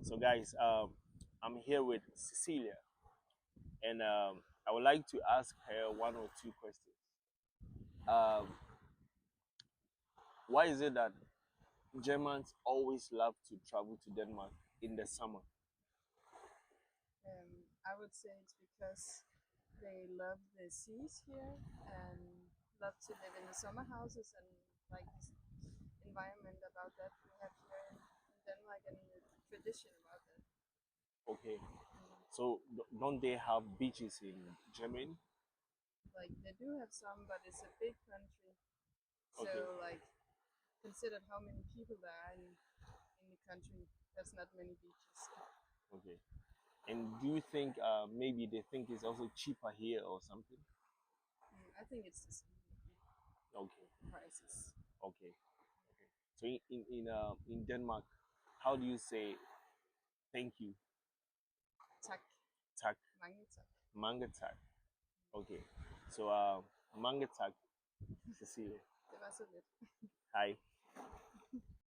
So, guys, I'm here with Cecilia, and I would like to ask her one or two questions. Um, why is it that Germans always love to travel to Denmark in the summer? I would say it's because they love the seas here and love to live in the summer houses and like this environment about that we have here in Denmark and the tradition about that. Okay, Mm. so don't they have beaches in Germany? Like they do have some, but it's a big country, Okay, so like considered how many people there are in the country, there's not many beaches. okay. And do you think maybe they think it's also cheaper here or something? I think it's the same Okay, prices. okay, okay. So in Denmark, how do you say thank you? Tak, Tak, mange tak. manga tak. Okay, so manga tak, Cecilia. Det var så lidt. Hi.